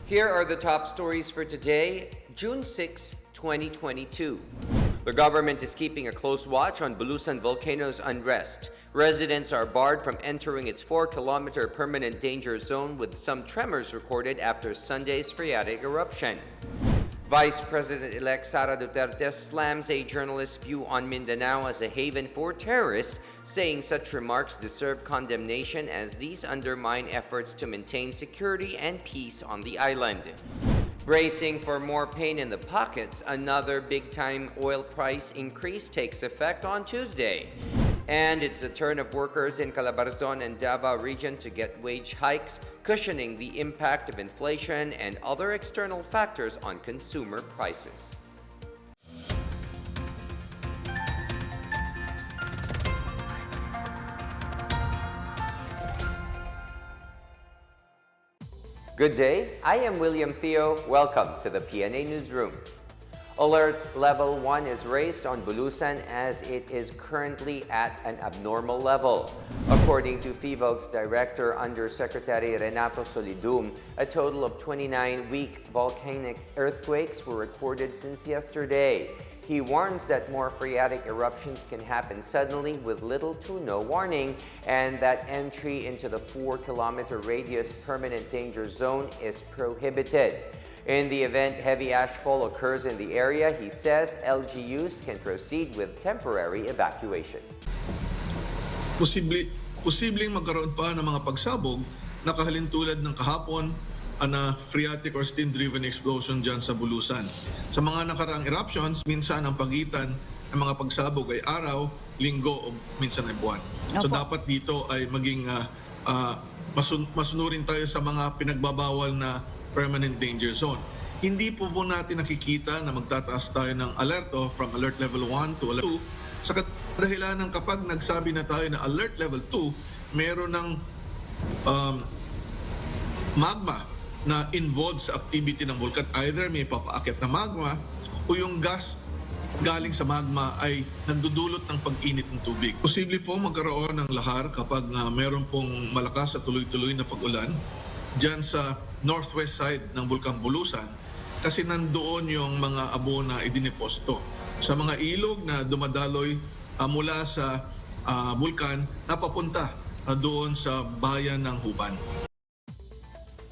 Here are the top stories for today, June 6, 2022. The government is keeping a close watch on Bulusan volcano's unrest. Residents are barred from entering its 4-kilometer permanent danger zone with some tremors recorded after Sunday's phreatic eruption. Vice President-elect Sara slams a journalist's view on Mindanao as a haven for terrorists, saying such remarks deserve condemnation as these undermine efforts to maintain security and peace on the island. Bracing for more pain in the pockets, another big-time oil price increase takes effect on Tuesday. And it's the turn of workers in Calabarzon and Davao region to get wage hikes, cushioning the impact of inflation and other external factors on consumer prices. Good day, I am William Theo. Welcome to the PNA Newsroom. Alert Level 1 is raised on Bulusan as it is currently at an abnormal level. According to Govt's Director Undersecretary Renato Solidum, a total of 29 weak volcanic earthquakes were recorded since yesterday. He warns that more phreatic eruptions can happen suddenly with little to no warning, and that entry into the 4-kilometer radius permanent danger zone is prohibited. In the event heavy ashfall occurs in the area, he says LGUs can proceed with temporary evacuation. Posibleng magkaroon pa ng mga pagsabog na kahalintulad ng kahapon na phreatic or steam-driven explosion dyan sa Bulusan. Sa mga nakaraang eruptions, minsan ang pagitan ng mga pagsabog ay araw, linggo o minsan ay buwan. So dapat dito ay maging masunurin tayo sa mga pinagbabawal na permanent danger zone. Hindi po natin nakikita na magtataas tayo ng alerto from alert level 1 to alert 2 sa kadahilan ng kapag nagsabi na tayo na alert level 2, meron ng magma na involved sa activity ng vulkan. Either may papaakyat na magma o yung gas galing sa magma ay nandudulot ng pag-init ng tubig. Posible po magkaroon ng lahar kapag meron pong malakas at tuloy-tuloy na pag-ulan dyan sa northwest side ng Bulkang Bulusan kasi nandoon yung mga abo na idiniposto sa mga ilog na dumadaloy mula sa bulkan na papunta doon sa bayan ng Huban.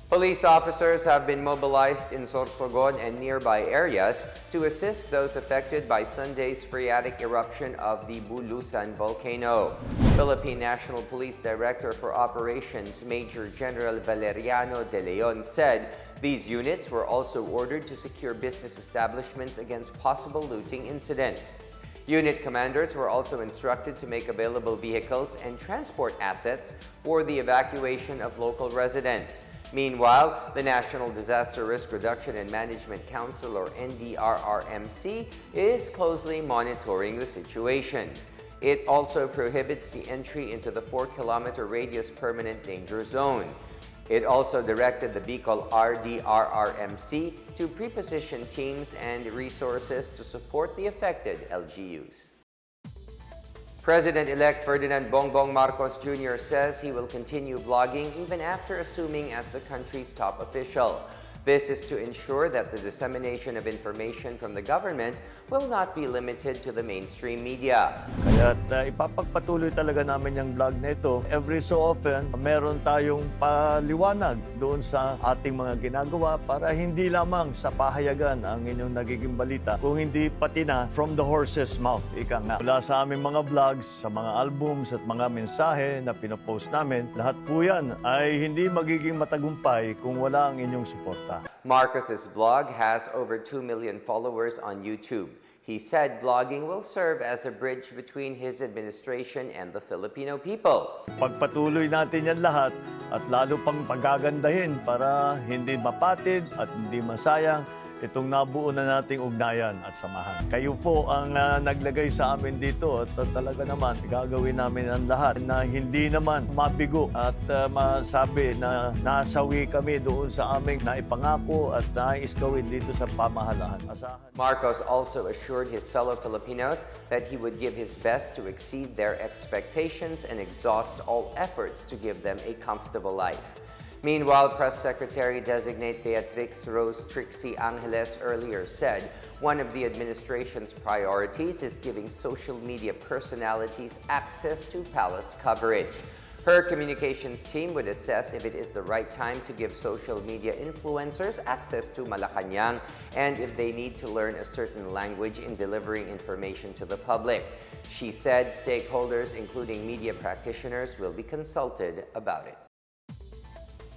Police officers have been mobilized in Sorsogon and nearby areas to assist those affected by Sunday's phreatic eruption of the Bulusan volcano. Philippine National Police Director for Operations Major General Valeriano De Leon said these units were also ordered to secure business establishments against possible looting incidents. Unit commanders were also instructed to make available vehicles and transport assets for the evacuation of local residents. Meanwhile, the National Disaster Risk Reduction and Management Council, or NDRRMC, is closely monitoring the situation. It also prohibits the entry into the 4-kilometer radius permanent danger zone. It also directed the Bicol RDRRMC to pre-position teams and resources to support the affected LGUs. President-elect Ferdinand Bongbong Marcos Jr. says he will continue vlogging even after assuming as the country's top official. This is to ensure that the dissemination of information from the government will not be limited to the mainstream media. Kaya ipapagpatuloy talaga namin yung vlog na ito. Every so often, meron tayong paliwanag doon sa ating mga ginagawa para hindi lamang sa pahayagan ang inyong nagiging balita, kung hindi pati na from the horse's mouth, ika nga. Mula sa aming mga vlogs, sa mga albums at mga mensahe na pinopost namin, lahat po yan ay hindi magiging matagumpay kung wala ang inyong suporta. Marcos's vlog has over 2 million followers on YouTube. He said vlogging will serve as a bridge between his administration and the Filipino people. Pagpatuloy natin yan lahat at lalo pang pagagandahin para hindi mapatid at hindi masayang itong nabuo na nating ugnayan at samahan. Kayo po ang naglagay sa amin dito at talaga naman gagawin namin ang lahat na hindi naman mabigo at masabi na nasawi kami doon sa aming naipangako at nais gawin dito sa pamahalaan. Marcos also assured his fellow Filipinos that he would give his best to exceed their expectations and exhaust all efforts to give them a comfortable life. Meanwhile, Press Secretary-designate Beatrix Rose Trixie Angeles earlier said one of the administration's priorities is giving social media personalities access to palace coverage. Her communications team would assess if it is the right time to give social media influencers access to Malacanang and if they need to learn a certain language in delivering information to the public. She said stakeholders, including media practitioners, will be consulted about it.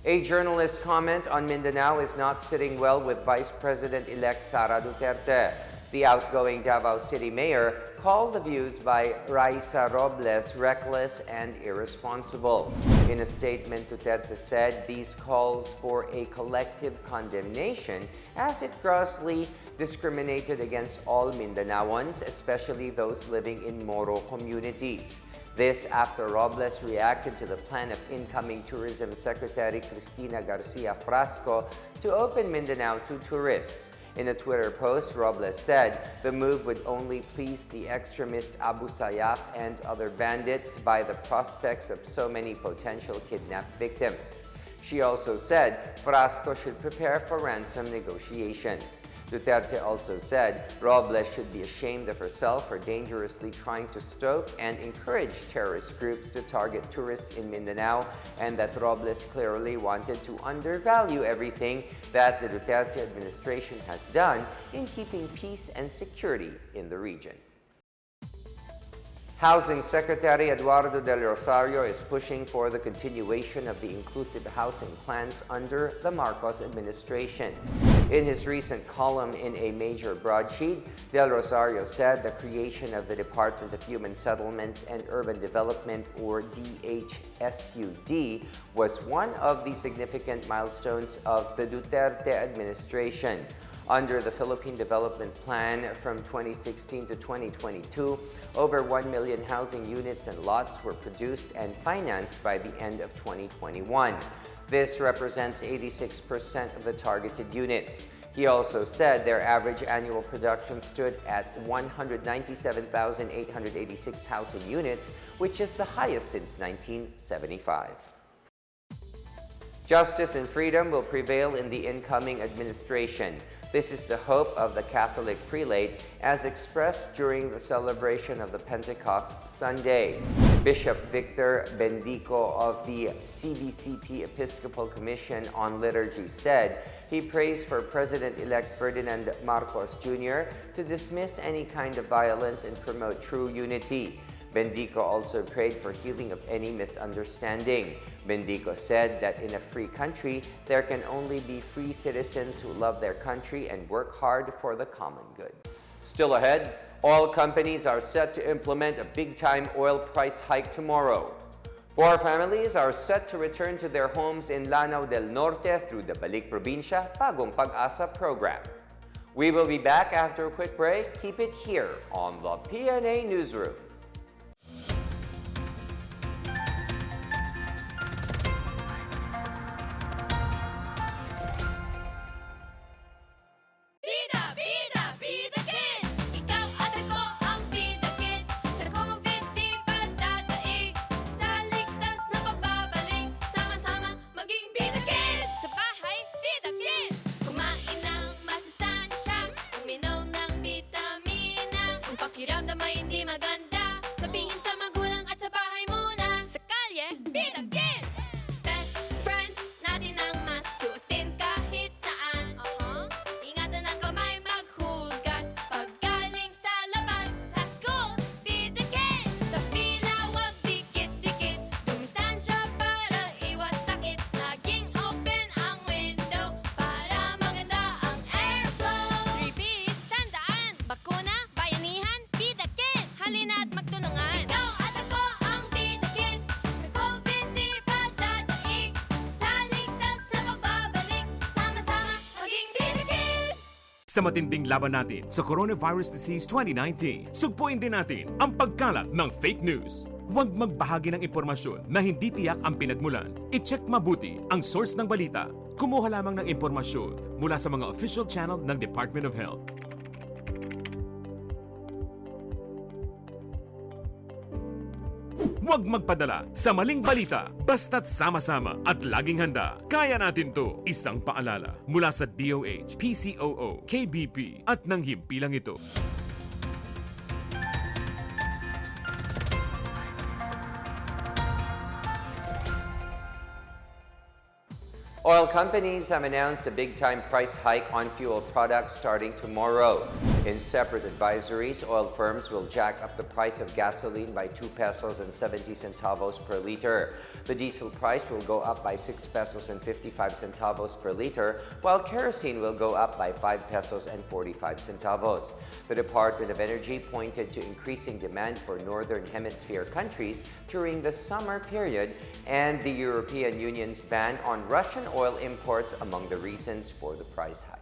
A journalist's comment on Mindanao is not sitting well with Vice President-elect Sara Duterte. The outgoing Davao City Mayor called the views by Raisa Robles reckless and irresponsible. In a statement, Duterte said these calls for a collective condemnation as it grossly discriminated against all Mindanaoans, especially those living in Moro communities. This after Robles reacted to the plan of incoming Tourism Secretary Cristina Garcia Frasco to open Mindanao to tourists. In a Twitter post, Robles said the move would only please the extremist Abu Sayyaf and other bandits by the prospects of so many potential kidnapped victims. She also said Frasco should prepare for ransom negotiations. Duterte also said Robles should be ashamed of herself for dangerously trying to stoke and encourage terrorist groups to target tourists in Mindanao, and that Robles clearly wanted to undervalue everything that the Duterte administration has done in keeping peace and security in the region. Housing Secretary Eduardo Del Rosario is pushing for the continuation of the inclusive housing plans under the Marcos administration. In his recent column in a major broadsheet, Del Rosario said the creation of the Department of Human Settlements and Urban Development, or DHSUD, was one of the significant milestones of the Duterte administration. Under the Philippine Development Plan from 2016 to 2022, over 1 million housing units and lots were produced and financed by the end of 2021. This represents 86% of the targeted units. He also said their average annual production stood at 197,886 housing units, which is the highest since 1975. Justice and freedom will prevail in the incoming administration. This is the hope of the Catholic prelate as expressed during the celebration of the Pentecost Sunday. Bishop Victor Bendico of the CBCP Episcopal Commission on Liturgy said he prays for President-elect Ferdinand Marcos Jr. to dismiss any kind of violence and promote true unity. Bendico also prayed for healing of any misunderstanding. Bendico said that in a free country, there can only be free citizens who love their country and work hard for the common good. Still ahead, oil companies are set to implement a big-time oil price hike tomorrow. 4 families are set to return to their homes in Lanao del Norte through the Balik Probinsya Bagong Pag-asa program. We will be back after a quick break. Keep it here on the PNA Newsroom. Sa matinding laban natin sa Coronavirus Disease 2019, sugpuin din natin ang pagkalat ng fake news. Huwag magbahagi ng impormasyon na hindi tiyak ang pinagmulan. I-check mabuti ang source ng balita. Kumuha lamang ng impormasyon mula sa mga official channel ng Department of Health. Huwag magpadala sa maling balita. Basta't sama-sama at laging handa. Kaya natin to. Isang paalala mula sa DOH, PCOO, KBP at ng himpilang ito. Oil companies have announced a big-time price hike on fuel products starting tomorrow. In separate advisories, oil firms will jack up the price of gasoline by 2 pesos and 70 centavos per liter. The diesel price will go up by 6 pesos and 55 centavos per liter, while kerosene will go up by 5 pesos and 45 centavos. The Department of Energy pointed to increasing demand for Northern Hemisphere countries during the summer period and the European Union's ban on Russian oil imports among the reasons for the price hike.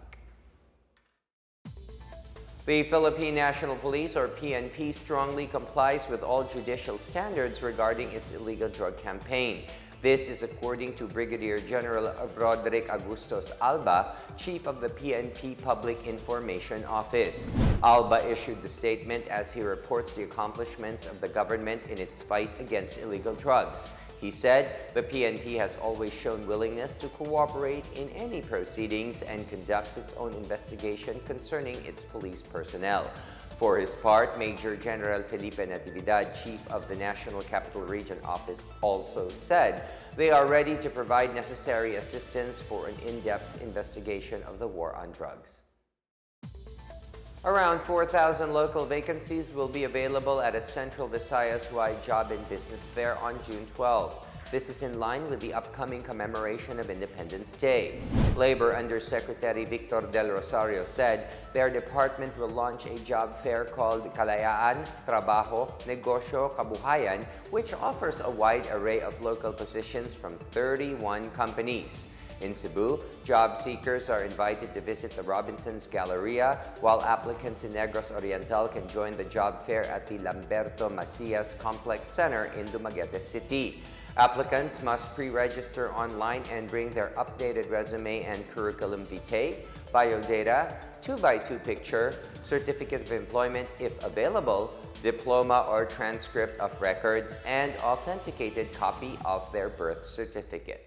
The Philippine National Police, or PNP, strongly complies with all judicial standards regarding its illegal drug campaign. This is according to Brigadier General Roderick Agustos Alba, Chief of the PNP Public Information Office. Alba issued the statement as he reports the accomplishments of the government in its fight against illegal drugs. He said the PNP has always shown willingness to cooperate in any proceedings and conducts its own investigation concerning its police personnel. For his part, Major General Felipe Natividad, Chief of the National Capital Region Office, also said they are ready to provide necessary assistance for an in-depth investigation of the war on drugs. Around 4,000 local vacancies will be available at a Central Visayas-wide job and business fair on June 12. This is in line with the upcoming commemoration of Independence Day. Labor Undersecretary Victor Del Rosario said their department will launch a job fair called Kalayaan, Trabaho, Negosyo, Kabuhayan, which offers a wide array of local positions from 31 companies. In Cebu, job seekers are invited to visit the Robinsons Galleria, while applicants in Negros Oriental can join the job fair at the Lamberto Macias Complex Center in Dumaguete City. Applicants must pre-register online and bring their updated resume and curriculum vitae, biodata, 2x2 picture, certificate of employment if available, diploma or transcript of records, and authenticated copy of their birth certificate.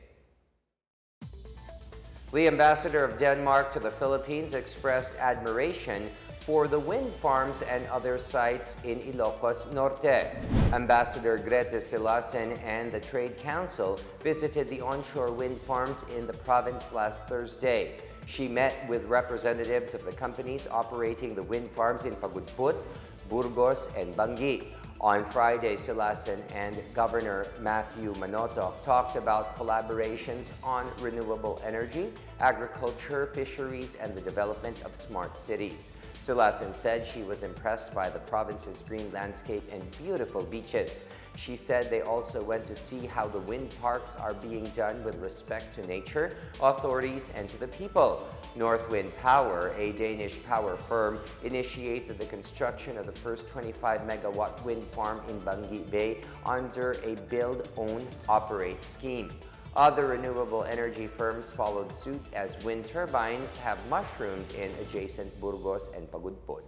The ambassador of Denmark to the Philippines expressed admiration for the wind farms and other sites in Ilocos Norte. Ambassador Grete Silasen and the Trade Council visited the onshore wind farms in the province last Thursday. She met with representatives of the companies operating the wind farms in Pagudput, Burgos, and Bangi. On Friday, Silasen and Governor Matthew Manotoc talked about collaborations on renewable energy, agriculture, fisheries, and the development of smart cities. Silasen said she was impressed by the province's green landscape and beautiful beaches. She said they also went to see how the wind parks are being done with respect to nature, authorities, and to the people. Northwind Power, a Danish power firm, initiated the construction of the first 25-megawatt wind farm in Bangi Bay under a build-own-operate scheme. Other renewable energy firms followed suit as wind turbines have mushroomed in adjacent Burgos and Pagudpud.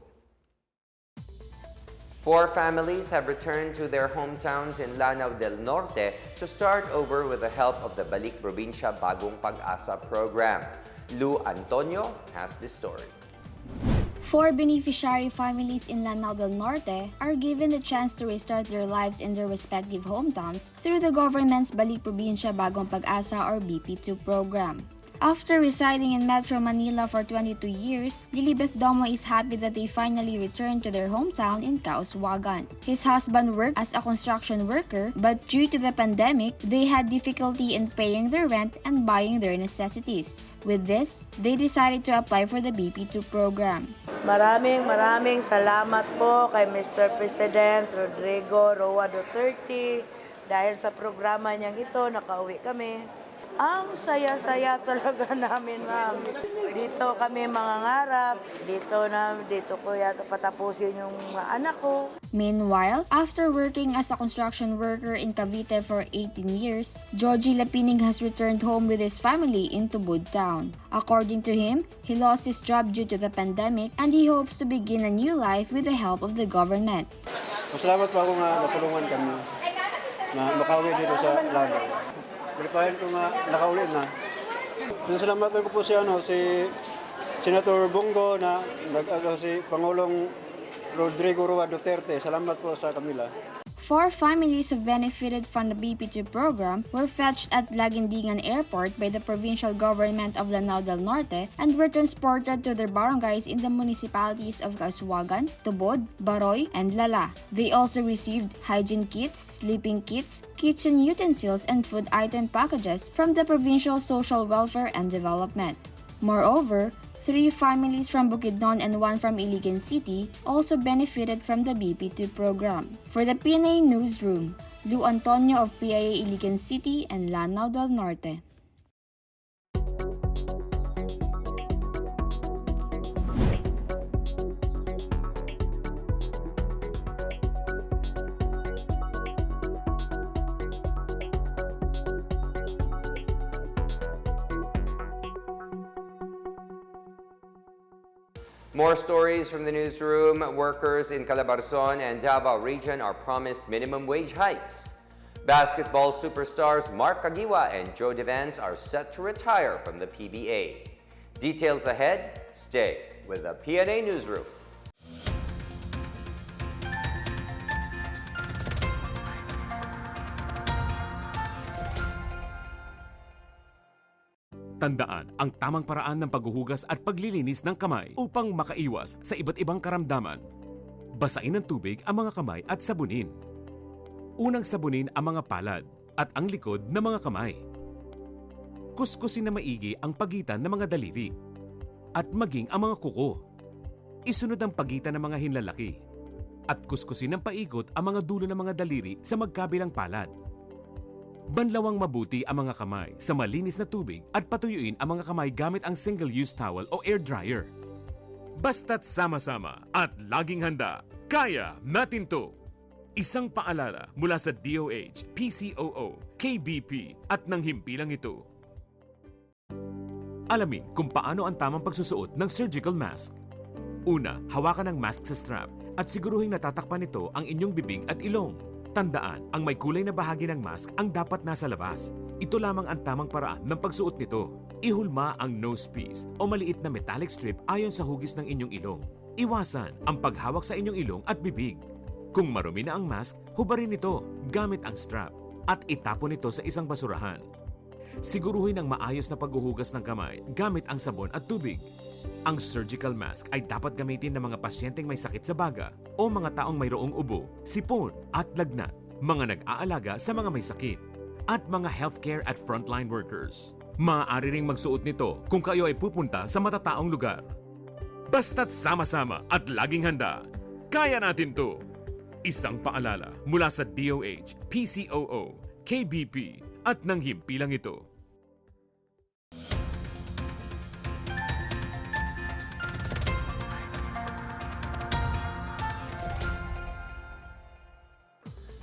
4 families have returned to their hometowns in Lanao del Norte to start over with the help of the Balik Probinsya Bagong Pag-asa program. Lou Antonio has the story. 4 beneficiary families in Lanao del Norte are given the chance to restart their lives in their respective hometowns through the government's Balik Probinsya Bagong Pag-asa or BP2 program. After residing in Metro Manila for 22 years, Lilibeth Domo is happy that they finally returned to their hometown in Kauswagan. His husband worked as a construction worker, but due to the pandemic, they had difficulty in paying their rent and buying their necessities. With this, they decided to apply for the BP2 program. Maraming salamat po kay Mr. President Rodrigo Roa Duterte. Dahil sa programa niyang ito, nakauwi kami. Ang saya-saya talaga namin, ma'am. Dito kami mangangarap. Dito ko yata patapusin yung mga anak ko. Meanwhile, after working as a construction worker in Cavite for 18 years, Joji Lapinig has returned home with his family in Tubod Town. According to him, he lost his job due to the pandemic and he hopes to begin a new life with the help of the government. Masalamat po ako nga natulungan kami. na makauwi dito sa Lanao. Verified ko nga nakauwi na. Salamatan ko po si Senator Bongo na si Pangulong Rodrigo Roa Duterte. Salamat po sa kanila. 4 families who benefited from the BP2 program were fetched at Laguindingan Airport by the provincial government of Lanao del Norte and were transported to their barangays in the municipalities of Casuagan, Tubod, Baroy, and Lala. They also received hygiene kits, sleeping kits, kitchen utensils, and food item packages from the Provincial Social Welfare and Development. Moreover, 3 families from Bukidnon and 1 from Iligan City also benefited from the BP2 program. For the PNA Newsroom, Lu Antonio of PIA Iligan City and Lanao del Norte. More stories from the newsroom. Workers in Calabarzon and Davao region are promised minimum wage hikes. Basketball superstars Mark Agiwa and Joe Devans are set to retire from the PBA. Details ahead. Stay with the PNA Newsroom. Tandaan ang tamang paraan ng paghuhugas at paglilinis ng kamay upang makaiwas sa iba't ibang karamdaman. Basain ng tubig ang mga kamay at sabunin. Unang sabunin ang mga palad at ang likod ng mga kamay. Kuskusin na maigi ang pagitan ng mga daliri at maging ang mga kuko. Isunod ang pagitan ng mga hinlalaki at kuskusin ng paikot ang mga dulo ng mga daliri sa magkabilang palad. Banlawang mabuti ang mga kamay sa malinis na tubig at patuyuin ang mga kamay gamit ang single-use towel o air dryer. Basta't sama-sama at laging handa, kaya natin to! Isang paalala mula sa DOH, PCOO, KBP at ng himpilang ito. Alamin kung paano ang tamang pagsusuot ng surgical mask. Una, hawakan ang mask sa strap at siguruhing natatakpan nito ang inyong bibig at ilong. Tandaan, ang may kulay na bahagi ng mask ang dapat nasa labas. Ito lamang ang tamang paraan ng pagsuot nito. Ihulma ang nose piece o maliit na metallic strip ayon sa hugis ng inyong ilong. Iwasan ang paghawak sa inyong ilong at bibig. Kung marumi na ang mask, hubarin ito gamit ang strap at itapon ito sa isang basurahan. Siguruhin ang maayos na paghuhugas ng kamay gamit ang sabon at tubig. Ang surgical mask ay dapat gamitin ng mga pasyenteng may sakit sa baga o mga taong mayroong ubo, sipon at lagnat, mga nag-aalaga sa mga may sakit, at mga healthcare at frontline workers. Maaari ring magsuot nito kung kayo ay pupunta sa matataong lugar. Basta't sama-sama at laging handa, kaya natin to! Isang paalala mula sa DOH, PCOO, KBP at ng himpilang ito.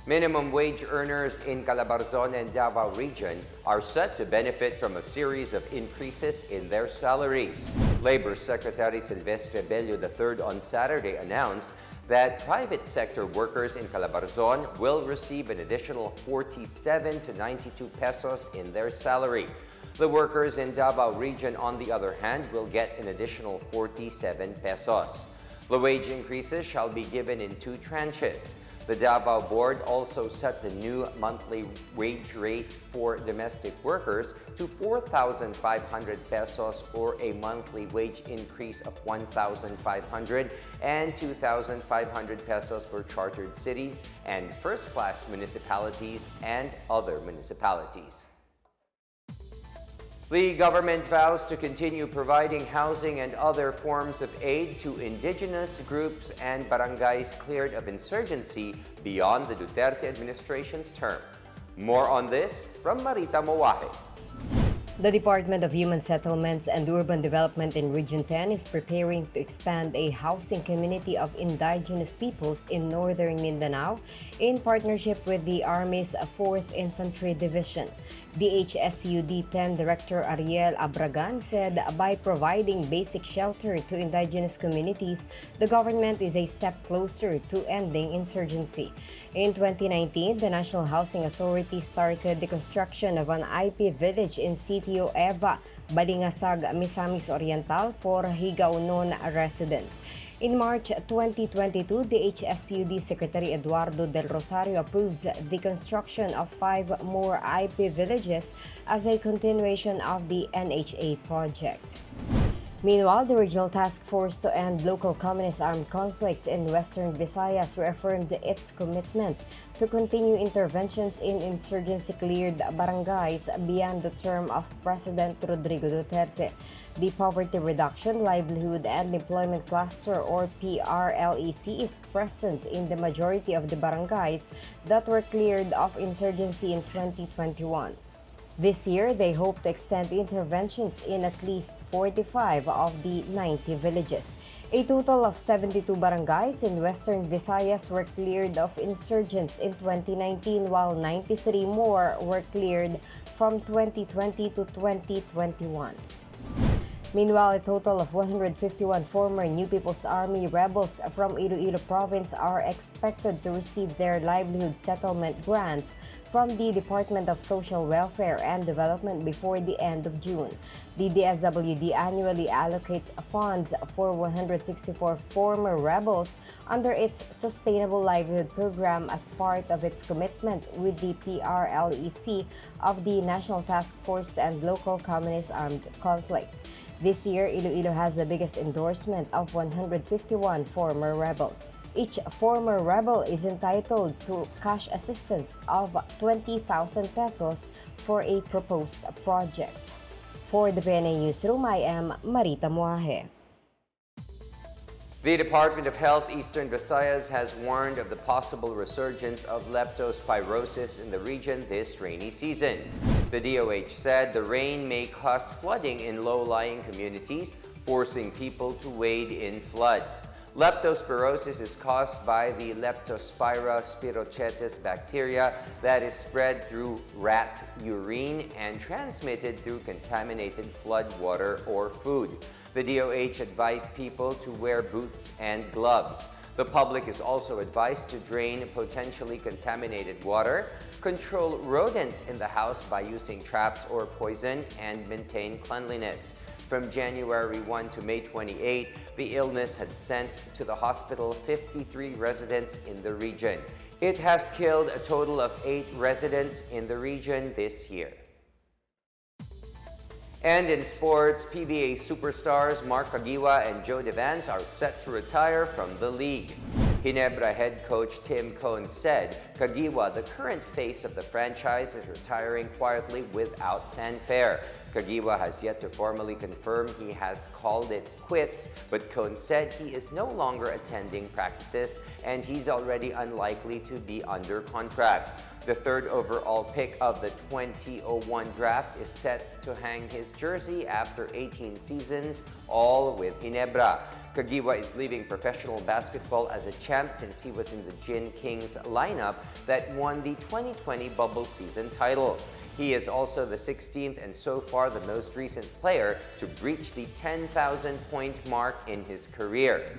Minimum wage earners in Calabarzon and Davao region are set to benefit from a series of increases in their salaries. Labor Secretary Silvestre Bello III on Saturday announced that private sector workers in Calabarzon will receive an additional 47 to 92 pesos in their salary. The workers in Davao region, on the other hand, will get an additional 47 pesos. The wage increases shall be given in 2 tranches. The Davao Board also set the new monthly wage rate for domestic workers to 4,500 pesos or a monthly wage increase of 1,500 and 2,500 pesos for chartered cities and first-class municipalities and other municipalities. The government vows to continue providing housing and other forms of aid to indigenous groups and barangays cleared of insurgency beyond the Duterte administration's term. More on this from Marita Mowahe. The Department of Human Settlements and Urban Development in Region 10 is preparing to expand a housing community of indigenous peoples in northern Mindanao in partnership with the Army's 4th Infantry Division. DHSUD 10 Director Ariel Abragan said by providing basic shelter to indigenous communities, the government is a step closer to ending insurgency. In 2019, the National Housing Authority started the construction of an IP village in Sitio Eva, Balingasag, Misamis Oriental for Higaunon residents. In March 2022, the HSUD Secretary Eduardo Del Rosario approved the construction of 5 more IP villages as a continuation of the NHA project. Meanwhile, the Regional Task Force to End Local Communist Armed Conflict in Western Visayas reaffirmed its commitment to continue interventions in insurgency-cleared barangays beyond the term of President Rodrigo Duterte. The Poverty Reduction, Livelihood and Employment Cluster, or PRLEC, is present in the majority of the barangays that were cleared of insurgency in 2021. This year, they hope to extend interventions in at least 45 of the 90 villages. A total of 72 barangays in Western Visayas were cleared of insurgents in 2019, while 93 more were cleared from 2020 to 2021. Meanwhile, a total of 151 former New People's Army rebels from Iloilo Province are expected to receive their livelihood settlement grants from the Department of Social Welfare and Development before the end of June. The DSWD annually allocates funds for 164 former rebels under its Sustainable Livelihood Program as part of its commitment with the PRLEC of the National Task Force to End Local Communist Armed Conflict. This year, Iloilo has the biggest endorsement of 151 former rebels. Each former rebel is entitled to cash assistance of 20,000 pesos for a proposed project. For the PNA Newsroom, I am Marita Muaje. The Department of Health Eastern Visayas has warned of the possible resurgence of leptospirosis in the region this rainy season. The DOH said the rain may cause flooding in low-lying communities, forcing people to wade in floods. Leptospirosis is caused by the Leptospira spirochetes bacteria that is spread through rat urine and transmitted through contaminated flood water or food. The DOH advised people to wear boots and gloves. The public is also advised to drain potentially contaminated water, control rodents in the house by using traps or poison, and maintain cleanliness. From January 1 to May 28, the illness had sent to the hospital 53 residents in the region. It has killed a total of 8 residents in the region this year. And in sports, PBA superstars Mark Caguioa and Joe Devance are set to retire from the league. Ginebra head coach Tim Cone said Caguioa, the current face of the franchise, is retiring quietly without fanfare. Caguioa has yet to formally confirm he has called it quits, but Cone said he is no longer attending practices and he's already unlikely to be under contract. The 3rd overall pick of the 2001 draft is set to hang his jersey after 18 seasons, all with Ginebra. Caguioa is leaving professional basketball as a champ since he was in the Gin Kings lineup that won the 2020 bubble season title. He is also the 16th and so far the most recent player to breach the 10,000-point mark in his career.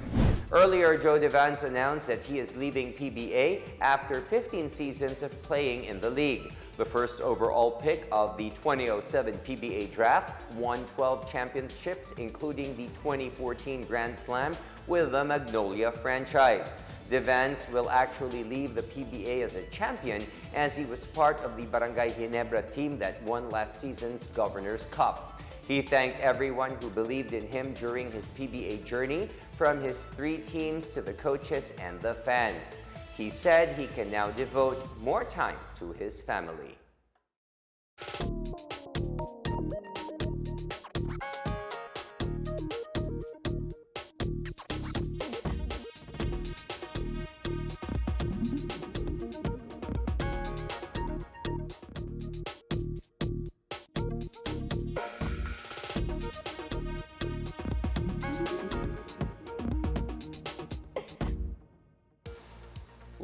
Earlier, Joe Devance announced that he is leaving PBA after 15 seasons of playing in the league. The first overall pick of the 2007 PBA draft won 12 championships, including the 2014 Grand Slam with the Magnolia franchise. Devance will actually leave the PBA as a champion as he was part of the Barangay Ginebra team that won last season's Governor's Cup. He thanked everyone who believed in him during his PBA journey, from his 3 teams to the coaches and the fans. He said he can now devote more time to his family.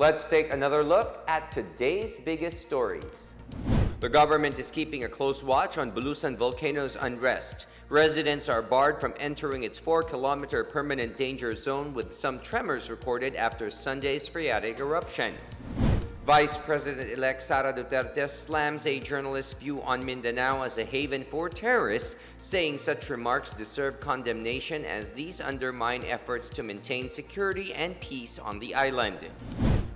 Let's take another look at today's biggest stories. The government is keeping a close watch on Bulusan volcano's unrest. Residents are barred from entering its 4-kilometer permanent danger zone with some tremors recorded after Sunday's phreatic eruption. Vice President-elect Sara slams a journalist's view on Mindanao as a haven for terrorists, saying such remarks deserve condemnation as these undermine efforts to maintain security and peace on the island.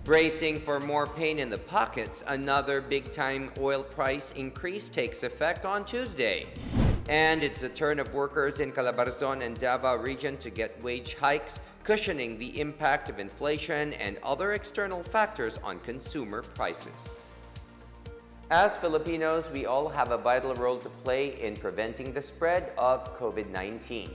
Bracing for more pain in the pockets, another big-time oil price increase takes effect on Tuesday. And it's the turn of workers in Calabarzon and Davao region to get wage hikes, cushioning the impact of inflation and other external factors on consumer prices. As Filipinos, we all have a vital role to play in preventing the spread of COVID-19.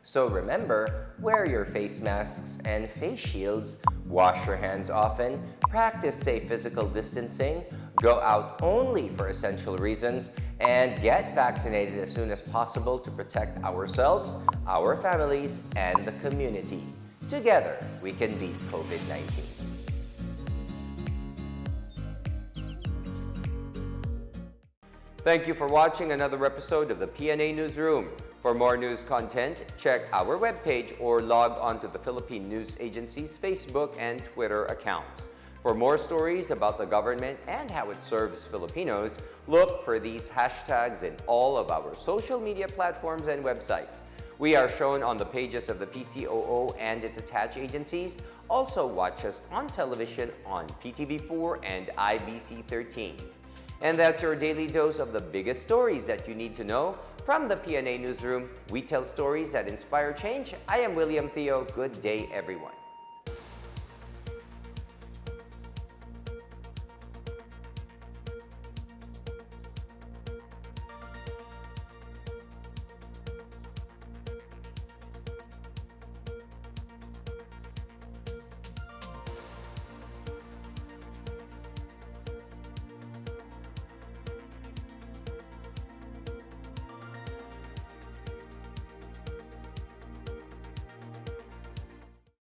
So remember, wear your face masks and face shields, wash your hands often, practice safe physical distancing, go out only for essential reasons, and get vaccinated as soon as possible to protect ourselves, our families, and the community. Together, we can beat COVID-19. Thank you for watching another episode of the PNA Newsroom. For more news content, check our webpage or log on to the Philippine News Agency's Facebook and Twitter accounts. For more stories about the government and how it serves Filipinos, look for these hashtags in all of our social media platforms and websites. We are shown on the pages of the PCOO and its attached agencies. Also watch us on television on PTV4 and IBC 13. And that's your daily dose of the biggest stories that you need to know. From the PNA Newsroom, we tell stories that inspire change. I am William Theo. Good day, everyone.